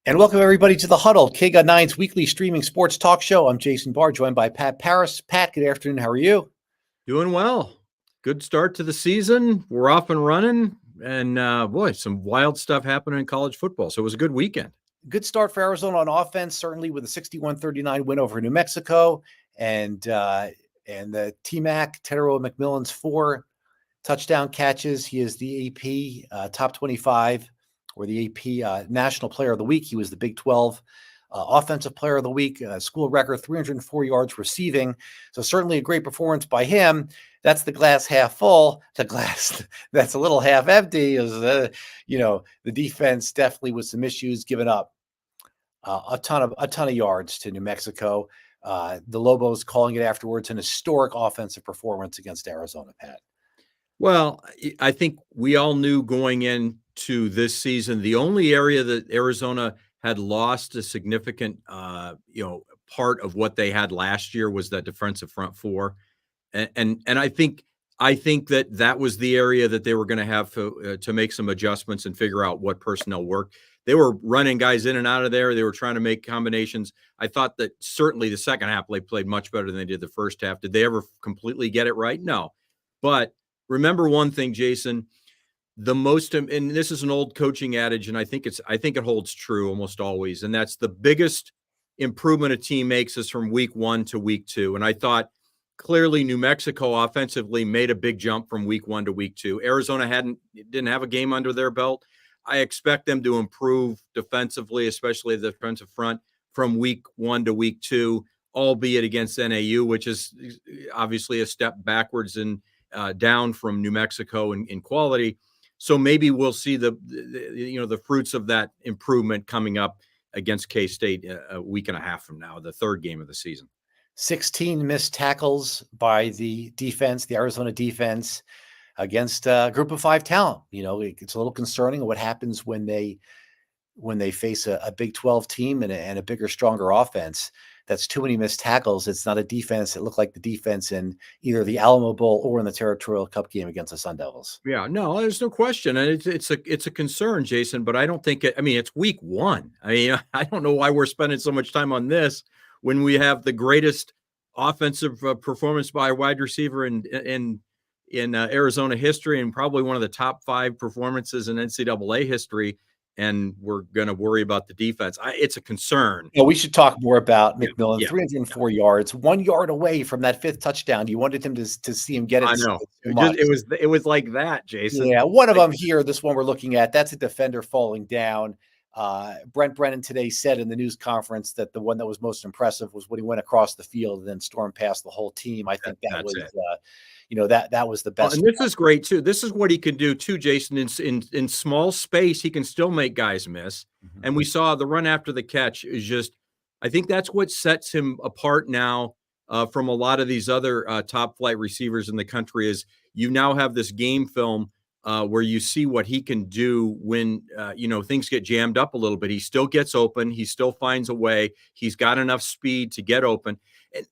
And welcome everybody to the Huddle, KGUT9's weekly streaming sports talk show. I'm Jason Barr, joined by Pat Parris. Pat, good afternoon. How are you? Doing well. Good start to the season. We're off and running. And boy, some wild stuff happening in college football. So it was a good weekend. Good start for Arizona on offense, certainly with a 61-39 win over New Mexico. And the T-Mac, Tedero McMillan's 4 touchdown catches. He is the AP top 25 or the AP National Player of the Week. He was the Big 12 Offensive Player of the Week, school record, 304 yards receiving. So certainly a great performance by him. That's the glass half full. The glass that's a little half empty is, the defense definitely with some issues, giving up a ton of yards to New Mexico. The Lobos calling it afterwards an historic offensive performance against Arizona, Pat. Well, I think we all knew going into this season, the only area that Arizona had lost a significant, part of what they had last year was that defensive front four, and I think that was the area that they were going to have to make some adjustments and figure out what personnel worked. They were running guys in and out of there. They were trying to make combinations. I thought that certainly the second half they played much better than they did the first half. Did they ever completely get it right? No, but remember one thing, Jason. And this is an old coaching adage, and I think it holds true almost always, and that's the biggest improvement a team makes is from week 1 to week 2. And I thought clearly New Mexico offensively made a big jump from week 1 to week 2. Arizona didn't have a game under their belt. I expect them to improve defensively, especially the defensive front, from week 1 to week 2, albeit against NAU, which is obviously a step backwards and down from New Mexico in quality. So maybe we'll see the fruits of that improvement coming up against K-State a week and a half from now, the third game of the season. 16 missed tackles by the defense, the Arizona defense, against a group of 5 talent. It's a little concerning what happens when they face a Big 12 team and a bigger, stronger offense. That's too many missed tackles. It's not a defense that looked like the defense in either the Alamo Bowl or in the Territorial Cup game against the Sun Devils. Yeah, no, there's no question. And it's a concern, Jason, but I don't think it's week 1. I don't know why we're spending so much time on this when we have the greatest offensive performance by a wide receiver in Arizona history and probably one of the top 5 performances in NCAA history. And we're going to worry about the defense. It's a concern. We should talk more about McMillan. 304 yards, 1 yard away from that 5th touchdown. You wanted him to see him get it. I know. It was like that, Jason. Yeah, one of them here, this one we're looking at, that's a defender falling down. Brent Brennan today said in the news conference that the one that was most impressive was when he went across the field and then stormed past the whole team. I think that was that was the best. And this is great too. This is what he can do too, Jason. In small space, he can still make guys miss. Mm-hmm. And we saw the run after the catch is just, I think that's what sets him apart now from a lot of these other top flight receivers in the country. Is you now have this game film where you see what he can do when things get jammed up a little bit. He still gets open. He still finds a way. He's got enough speed to get open.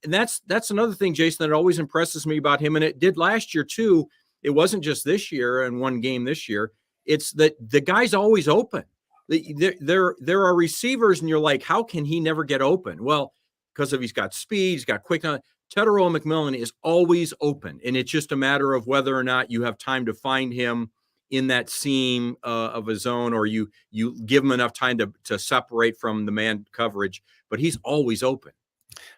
And that's another thing, Jason, that always impresses me about him. And it did last year too. It wasn't just this year and one game this year. It's that the guy's always open. There are receivers and you're like, how can he never get open? Well, because he's got speed, he's got quick. Tedero McMillan is always open. And it's just a matter of whether or not you have time to find him in that seam of a zone, or you give him enough time to separate from the man coverage, but he's always open.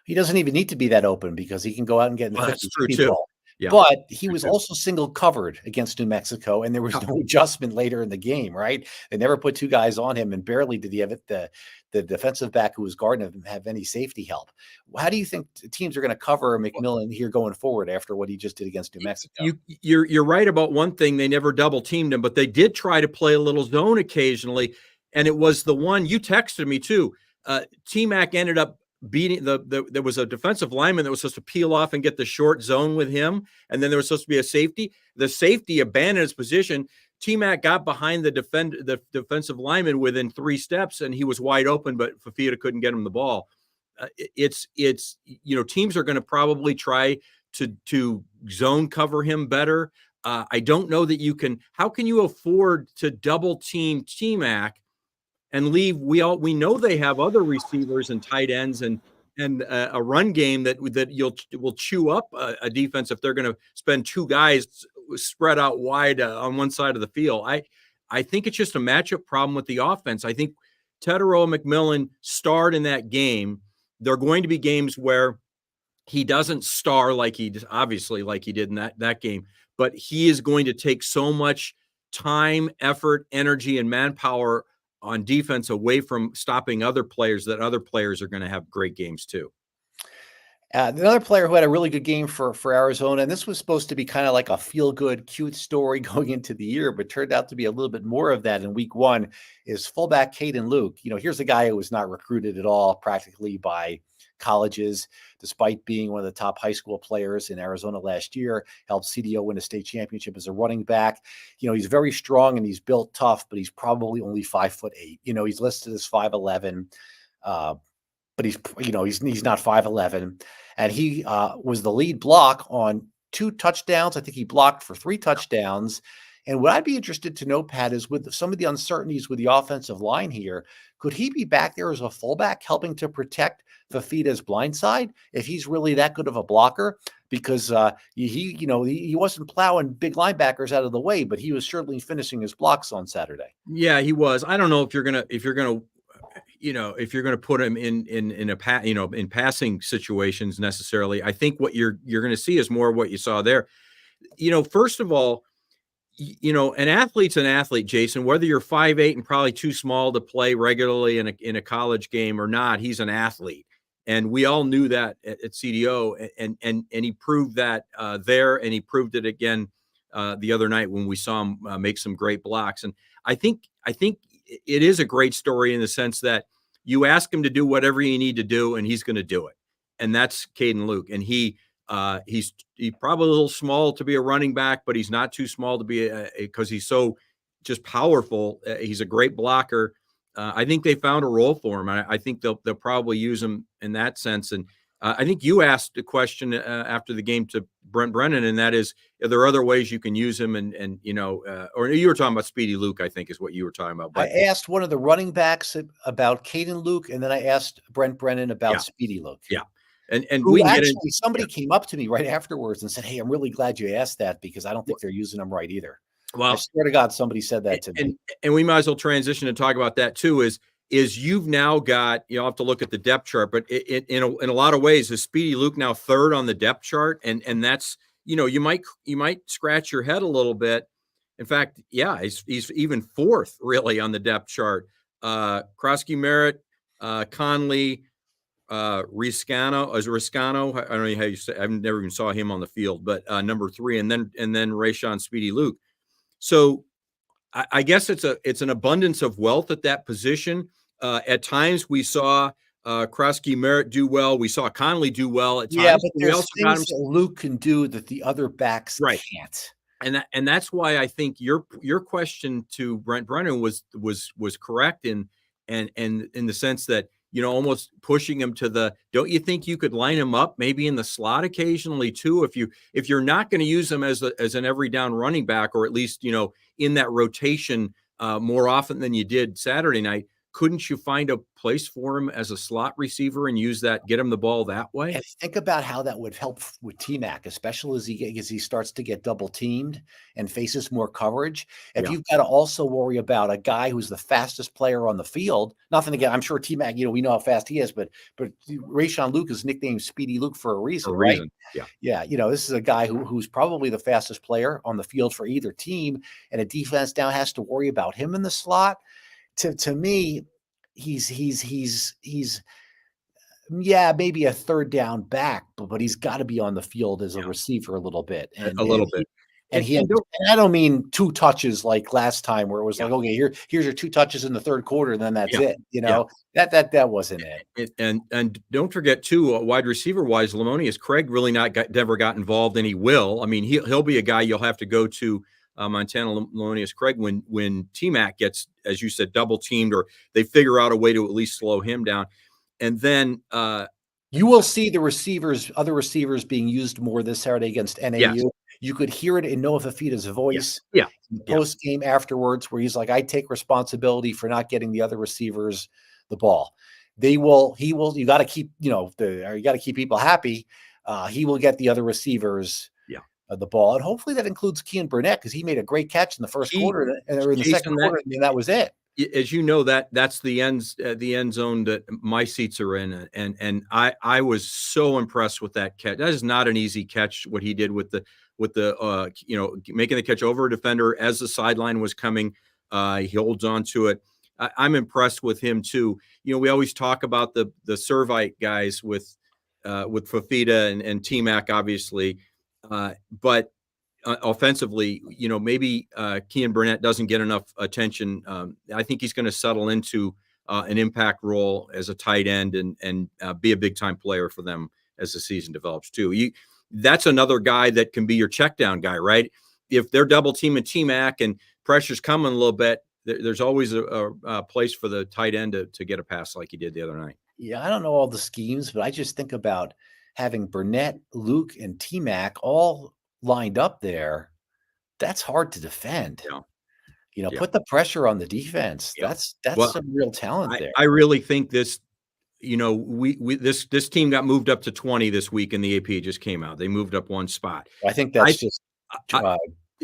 He doesn't even need to be that open because he can go out and get in the 50 that's true too. Yeah. But he was also single covered against New Mexico, and there was no adjustment later in the game, right? They never put 2 guys on him, and barely did he have the defensive back who was guarding him have any safety help. How do you think teams are going to cover McMillan here going forward after what he just did against New Mexico? You're right about one thing. They never double teamed him, but they did try to play a little zone occasionally, and it was the one you texted me too. T-Mac ended up beating there was a defensive lineman that was supposed to peel off and get the short zone with him. And then there was supposed to be a safety. The safety abandoned his position. T-Mac got behind the defensive lineman within 3 steps and he was wide open, but Fafita couldn't get him the ball. Teams are going to probably try to zone cover him better. I don't know that how can you afford to double team T-Mac and leave. We know they have other receivers and tight ends and a run game that will chew up a defense if they're going to spend two guys spread out wide on one side of the field. I think it's just a matchup problem with the offense. I think Tetero McMillan starred in that game. There are going to be games where he doesn't star like he did in that game, but he is going to take so much time, effort, energy, and manpower on defense away from stopping other players that other players are going to have great games too. Another player who had a really good game for Arizona, and this was supposed to be kind of like a feel-good, cute story going into the year, but turned out to be a little bit more of that in week one, is fullback Caden Luke. Here's a guy who was not recruited at all practically by colleges, despite being one of the top high school players in Arizona last year, helped CDO win a state championship as a running back. He's very strong and he's built tough, but he's probably only 5'8". He's listed as 5'11". But he's not 5'11", and he was the lead block on 2 touchdowns. I think he blocked for 3 touchdowns. And what I'd be interested to know, Pat, is with some of the uncertainties with the offensive line here, could he be back there as a fullback helping to protect Fafita's blindside if he's really that good of a blocker? Because he wasn't plowing big linebackers out of the way, but he was certainly finishing his blocks on Saturday. Yeah, he was. I don't know if you're gonna put him in passing situations necessarily. I think what you're going to see is more of what you saw there. First of all, an athlete's an athlete, Jason, whether you're 5'8" and probably too small to play regularly in a college game or not, he's an athlete. And we all knew that at CDO, and he proved that there, and he proved it again the other night when we saw him make some great blocks. And I think it is a great story in the sense that you ask him to do whatever you need to do, and he's going to do it. And that's Caden Luke. And he's probably a little small to be a running back, but he's not too small to be because he's so just powerful. He's a great blocker. I think they found a role for him. I think they'll probably use him in that sense. And I think you asked a question after the game to Brent Brennan, and that is, are there other ways you can use him? Or you were talking about Speedy Luke, I think is what you were talking about. But I asked one of the running backs about Caden Luke, and then I asked Brent Brennan about Speedy Luke. Yeah. And somebody came up to me right afterwards and said, "Hey, I'm really glad you asked that because I don't think they're using them right either." Well, I swear to God, somebody said that to me. And we might as well transition and talk about that too. Is you've now got, you'll have to look at the depth chart, but in a lot of ways, is Speedy Luke now third on the depth chart? And that's, you might scratch your head a little bit. In fact, yeah, he's even fourth really on the depth chart. Krosky Merritt, Conley, Riscano, I don't know how you say, I've never even saw him on the field, but number 3, and then Rayshon Speedy Luke. So I guess it's an abundance of wealth at that position. At times we saw Krosky Merritt do well. We saw Conley do well at times. Yeah, but there's things that Luke can do that the other backs can't. And that's why I think your question to Brent Brennan was correct in the sense that, almost pushing him to don't you think you could line him up maybe in the slot occasionally too? If you're not going to use him as an every down running back, or at least, in that rotation more often than you did Saturday night, couldn't you find a place for him as a slot receiver and get him the ball that way? And think about how that would help with T-Mac, especially as he starts to get double teamed and faces more coverage. If you've got to also worry about a guy who's the fastest player on the field, nothing again, I'm sure T-Mac, we know how fast he is, but Rayshon Luke is nicknamed Speedy Luke for a reason, right? Yeah. This is a guy who's probably the fastest player on the field for either team, and a defense now has to worry about him in the slot. To me, he's maybe a third down back, but he's got to be on the field as a receiver a little bit. And I don't mean 2 touches like last time where it was like, okay, here's your 2 touches in the third quarter, and then that's it. That wasn't it. And don't forget too, wide receiver wise, Lamonius Craig really never got involved, and he will. I mean, he'll be a guy you'll have to go to. Montana Lamonius Craig when T-Mac gets, as you said, double teamed, or they figure out a way to at least slow him down. And then you will see the other receivers being used more this Saturday against NAU. You could hear it in Noah Fifita's Yeah. voice Yeah. in the Yeah. post game afterwards, where he's like, "I take responsibility for not getting the other receivers the ball." He will. You got to keep, you got to keep people happy. He will get the other receivers Yeah. the ball, and hopefully that includes Kean Burnett, because he made a great catch in the first He quarter, or in the second Jason, quarter, and that was it. as you know, that's the end zone that my seats are in, and I was so impressed with that catch. That is not an easy catch, what he did with the making the catch over a defender as the sideline was coming. He holds on to it. I'm impressed with him too. We always talk about the Servite guys with Fafita and T-Mac, obviously, but offensively, maybe Kean Burnett doesn't get enough attention. I think he's going to settle into an impact role as a tight end and be a big time player for them as the season develops too. That's another guy that can be your check down guy, right? If they're double teaming T-Mac and pressure's coming a little bit, there's always a place for the tight end to get a pass like he did the other night. Yeah, I don't know all the schemes, but I just think about having Burnett, Luke, and T-Mac all lined up there. That's hard to defend. Yeah. Put the pressure on the defense. Yeah. That's some real talent there. I really think this, this team got moved up to 20 this week in the AP. Just came out. They moved up one spot. I think that's just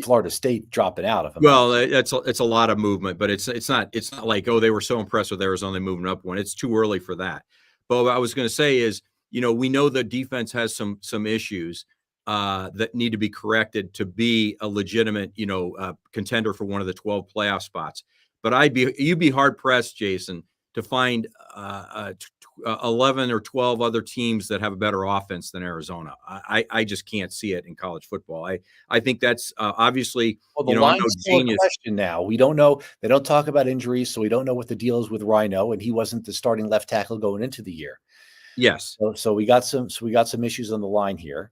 Florida State dropping out of them. Well, it's a lot of movement, but it's not like, oh, they were so impressed with Arizona, they moving up one. It's too early for that. But what I was going to say is, we know the defense has some issues that need to be corrected to be a legitimate, contender for one of the 12 playoff spots. But you'd be hard pressed, Jason, to find 11 or 12 other teams that have a better offense than Arizona. I just can't see it in college football. I think that's obviously, the line's still a question now. We don't know. They don't talk about injuries, so we don't know what the deal is with Rhino, and he wasn't the starting left tackle going into the year. Yes. So we got some issues on the line here.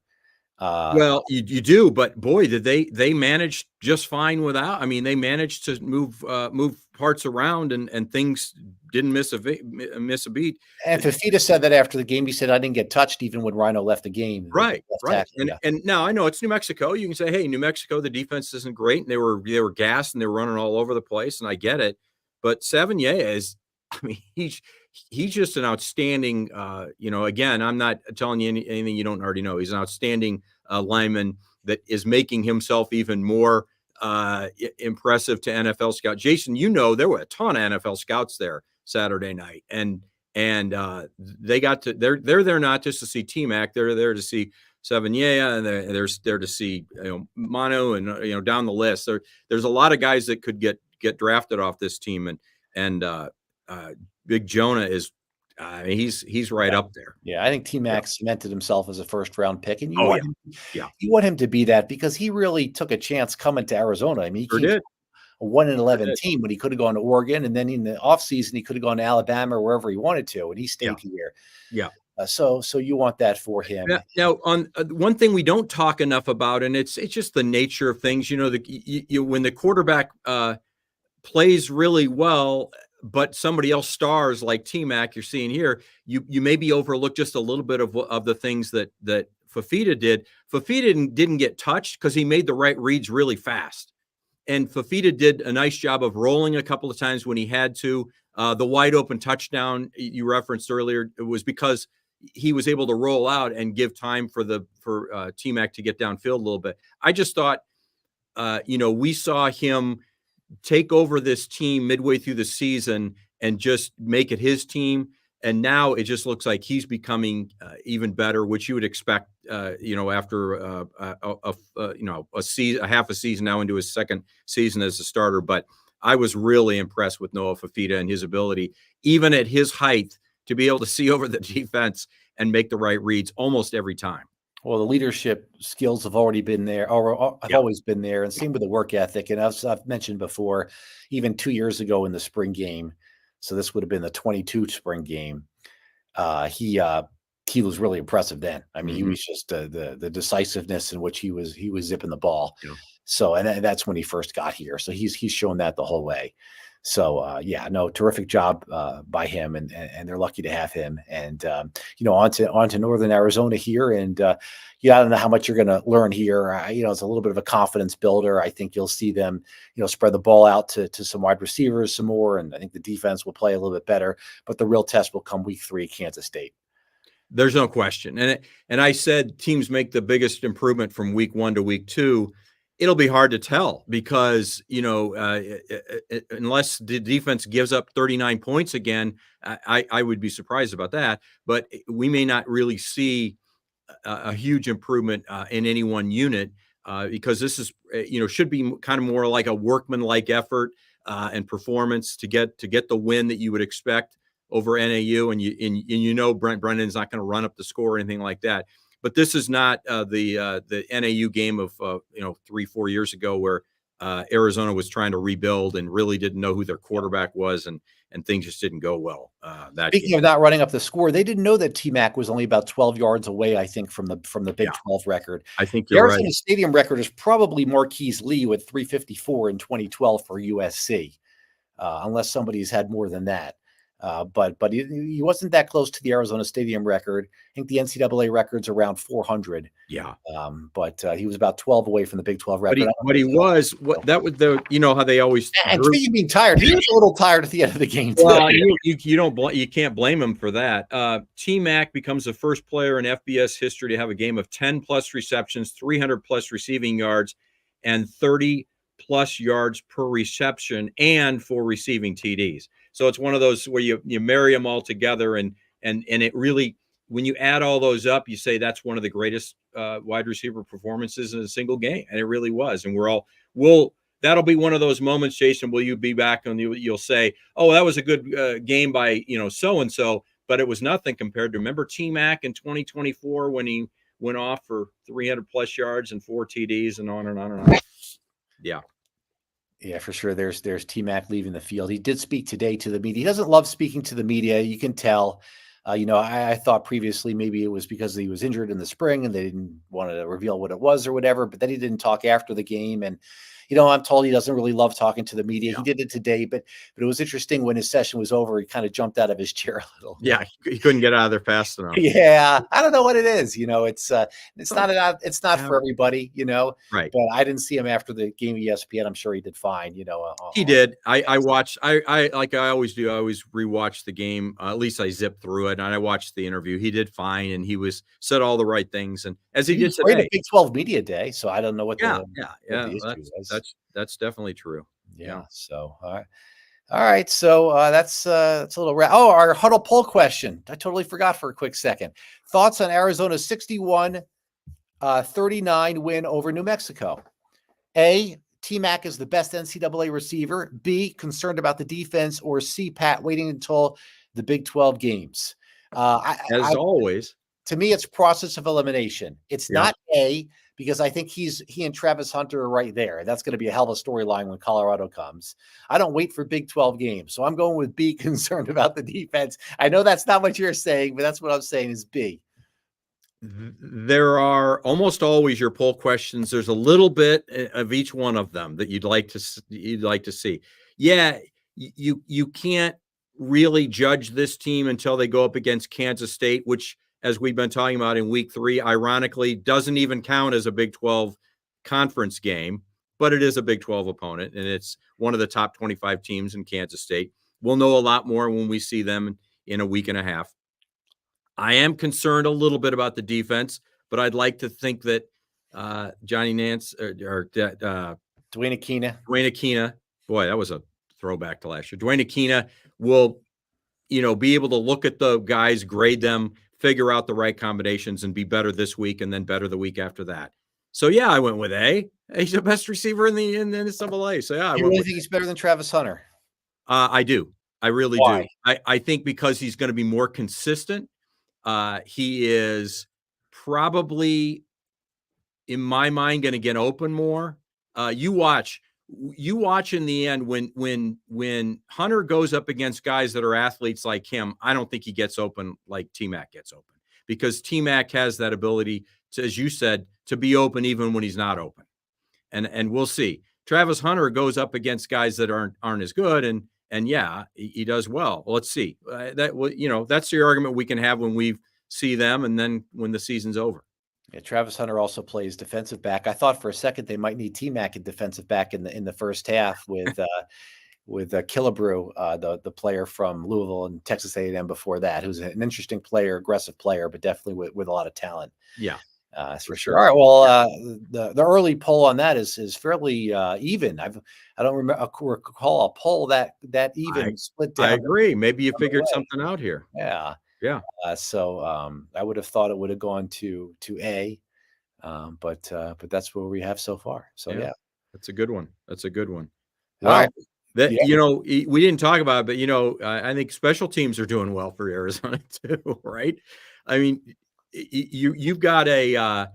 Well, you do, but boy, did they manage just fine without. I mean, they managed to move parts around and things didn't miss a beat. And Fafita said that after the game. He said, "I didn't get touched even when Rhino left the game." Right. And now I know it's New Mexico. You can say, "Hey, New Mexico, the defense isn't great, and they were gassed and they were running all over the place," and I get it. But Savigny is, I mean, he's just an outstanding, again, I'm not telling you anything you don't already know. He's an outstanding lineman that is making himself even more impressive to NFL scout. Jason, there were a ton of NFL scouts there Saturday night, and they got to, they're there not just to see T-Mac, they're there to see Savigny, and they're there to see, Manu, and, down the list. There's a lot of guys that could get drafted off this team, and Big Jonah is, he's right up there. Yeah, I think T-Mac cemented himself as a first-round pick, and you want him to be that, because he really took a chance coming to Arizona. I mean, he came a 1-11 team, but he could have gone to Oregon, and then in the offseason, he could have gone to Alabama or wherever he wanted to, and he stayed here. Yeah. So you want that for him. Now, on one thing we don't talk enough about, and it's just the nature of things. When the quarterback plays really well, but somebody else stars like T-Mac, you're seeing here, you maybe overlook just a little bit of the things that Fafita did. Fafita didn't get touched because he made the right reads really fast. And Fafita did a nice job of rolling a couple of times when he had to. The wide open touchdown you referenced earlier, it was because he was able to roll out and give time for T-Mac to get downfield a little bit. I just thought, we saw him take over this team midway through the season and just make it his team. And now it just looks like he's becoming even better, which you would expect, after a half a season now into his second season as a starter. But I was really impressed with Noah Fafita and his ability, even at his height, to be able to see over the defense and make the right reads almost every time. Well, the leadership skills have already been there, or have always been there, and same with the work ethic. And as I've mentioned before, even 2 years ago in the spring game, so this would have been the 22 spring game, he was really impressive then. I mean, he was just the decisiveness in which he was zipping the ball. Yeah. So, and that's when he first got here. So he's shown that the whole way. So yeah, no, terrific job by him, and they're lucky to have him. And on to Northern Arizona here, and yeah, I don't know how much you're going to learn here. It's a little bit of a confidence builder. I think you'll see them, spread the ball out to some wide receivers some more, and I think the defense will play a little bit better. But the real test will come week 3, Kansas State. There's no question. And I said teams make the biggest improvement from week 1 to week 2. It'll be hard to tell because, unless the defense gives up 39 points again, I would be surprised about that. But we may not really see a huge improvement in any one unit because this is, should be kind of more like a workman-like effort and performance to get the win that you would expect over NAU, and Brent Brennan's not going to run up the score or anything like that. But this is not the NAU game of 3-4 years ago where Arizona was trying to rebuild and really didn't know who their quarterback was, and things just didn't go well. Speaking of not running up the score, they didn't know that T-Mac was only about 12 yards away, I think, from the Big 12 record. I think the you're Arizona right. Stadium record is probably Marquise Lee with 354 in 2012 for USC, unless somebody's had more than that. But he wasn't that close to the Arizona Stadium record. I think the NCAA record's around 400. Yeah. But he was about 12 away from the Big 12 record. But he was that was how they always. And speaking of being tired, he was a little tired at the end of the game too. Well, you can't blame him for that. T-Mac becomes the first player in FBS history to have a game of 10 plus receptions, 300 plus receiving yards, and 30 plus yards per reception, and 4 receiving TDs. So it's one of those where you marry them all together, and it really, when you add all those up, you say that's one of the greatest wide receiver performances in a single game, and it really was. And that'll be one of those moments, Jason. Will you be back and you'll say, "Oh, that was a good game by so and so," but it was nothing compared to, remember T-Mac in 2024 when he went off for 300 plus yards and 4 TDs and on and on and on. Yeah. Yeah, for sure. There's T-Mac leaving the field. He did speak today to the media. He doesn't love speaking to the media. You can tell. I thought previously maybe it was because he was injured in the spring and they didn't want to reveal what it was or whatever, but then he didn't talk after the game. And, I'm told he doesn't really love talking to the media. Yeah. He did it today, but it was interesting when his session was over, he kind of jumped out of his chair a little. Yeah, he couldn't get out of there fast enough. Yeah, I don't know what it is. It's not for everybody. Right. But I didn't see him after the game of ESPN. I'm sure he did fine. He did. I watched. I like I always do. I always rewatch the game. At least I zipped through it, and I watched the interview. He did fine, and he said all the right things, and as he did today. Big 12 media day, so I don't know what the issue was. That's definitely true. Yeah. So, all right. So that's a little. Our Huddle poll question. I totally forgot for a quick second. Thoughts on Arizona's 61-39 win over New Mexico? A, T-Mac is the best NCAA receiver. B, concerned about the defense. Or C, Pat, waiting until the Big 12 games. As always. To me, it's process of elimination. It's not A, because I think he and Travis Hunter are right there. That's going to be a hell of a storyline when Colorado comes. I don't wait for Big 12 games. So I'm going with B, concerned about the defense. I know that's not what you're saying, but that's what I'm saying is B. There are almost always your poll questions. There's a little bit of each one of them that you'd like to see. Yeah, you can't really judge this team until they go up against Kansas State, which, as we've been talking about in week 3, ironically, doesn't even count as a Big 12 conference game, but it is a Big 12 opponent, and it's one of the top 25 teams in Kansas State. We'll know a lot more when we see them in a week and a half. I am concerned a little bit about the defense, but I'd like to think that Johnny Nance or Dwayne Akina, boy, that was a throwback to last year. Dwayne Akina will, be able to look at the guys, grade them, figure out the right combinations, and be better this week and then better the week after that. So yeah, I went with A. He's the best receiver in the NCAA. So yeah, you really think he's better than Travis Hunter? I do. I really do. I think because he's going to be more consistent. He is probably, in my mind, going to get open more. You watch in the end when Hunter goes up against guys that are athletes like him. I don't think he gets open like T-Mac gets open, because T-Mac has that ability to, as you said, to be open even when he's not open. and we'll see. Travis Hunter goes up against guys that aren't as good, and yeah, he does well. Let's see. That's the argument we can have when we see them, and then when the season's over. Yeah, Travis Hunter also plays defensive back. I thought for a second they might need T-Mac at defensive back in the first half with Killebrew, the player from Louisville and Texas A&M before that, who's an interesting player, aggressive player, but definitely with a lot of talent. Yeah, for sure. All right. Well, the early poll on that is fairly even. I don't recall a poll that even split down. I agree. Maybe you figured something out here. Yeah. Yeah. So I would have thought it would have gone to A, but that's where we have so far. So yeah. That's a good one. That's a good one. All right. That we didn't talk about it, but I think special teams are doing well for Arizona too, right? I mean, you've got a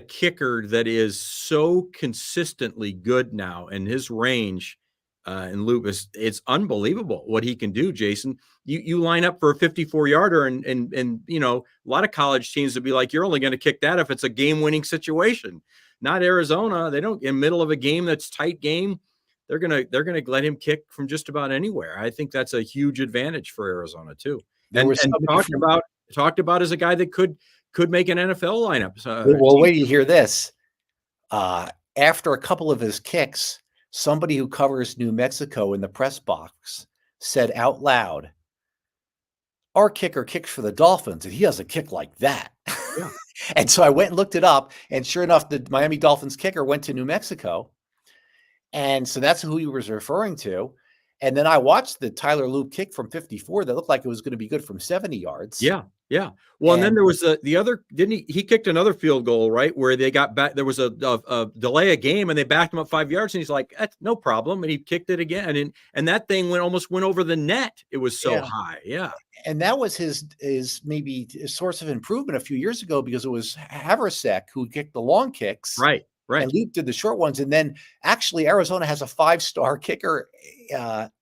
kicker that is so consistently good now, and his range and loop it's unbelievable what he can do. Jason, you line up for a 54-yarder, and a lot of college teams would be like, you're only going to kick that if it's a game-winning situation. Not Arizona. They don't, in the middle of a game that's tight game, they're gonna let him kick from just about anywhere. I think that's a huge advantage for Arizona too. And talked about as a guy that could make an NFL lineup. Well, wait till you hear this. After a couple of his kicks, somebody who covers New Mexico in the press box said out loud, "Our kicker kicks for the Dolphins, and he doesn't kick like that." Yeah. And so I went and looked it up, and sure enough, the Miami Dolphins kicker went to New Mexico. And so that's who he was referring to. And then I watched the Tyler Loop kick from 54 that looked like it was going to be good from 70 yards. Yeah. Yeah. Well, and then there was the other, didn't he kicked another field goal, right? Where they got back, there was a delay of game and they backed him up 5 yards, and he's like, that's no problem. And he kicked it again. And that thing almost went over the net. It was so high. Yeah. And that was his maybe his source of improvement a few years ago, because it was Haversack who kicked the long kicks. Right. Right. And Luke did the short ones. And then actually Arizona has a 5-star kicker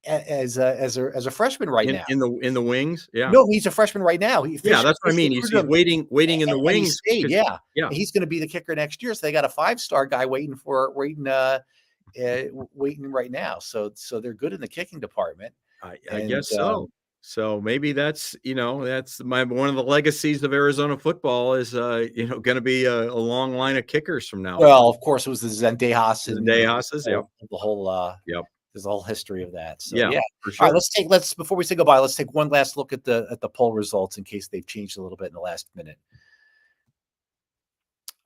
as a freshman right now. In the wings. Yeah. No, he's a freshman right now. That's what I mean. He's waiting in the wings. Yeah. He's going to be the kicker next year. So they got a 5-star guy waiting right now. So they're good in the kicking department. I guess so. So maybe that's one of the legacies of Arizona football is going to be a long line of kickers from now. Well, of course, it was the Zendejas. Yep. The whole yep. There's a whole history of that. So yeah. For sure. All right, let's before we say goodbye, let's take one last look at the poll results in case they've changed a little bit in the last minute.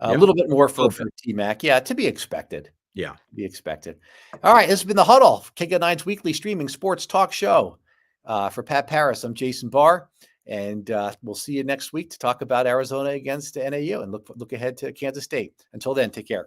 A little bit more for T-Mac. Yeah, to be expected. Yeah. To be expected. All right, this has been the Huddle, KK9's weekly streaming sports talk show. For Pat Parris, I'm Jason Barr, and we'll see you next week to talk about Arizona against NAU and look ahead to Kansas State. Until then, take care.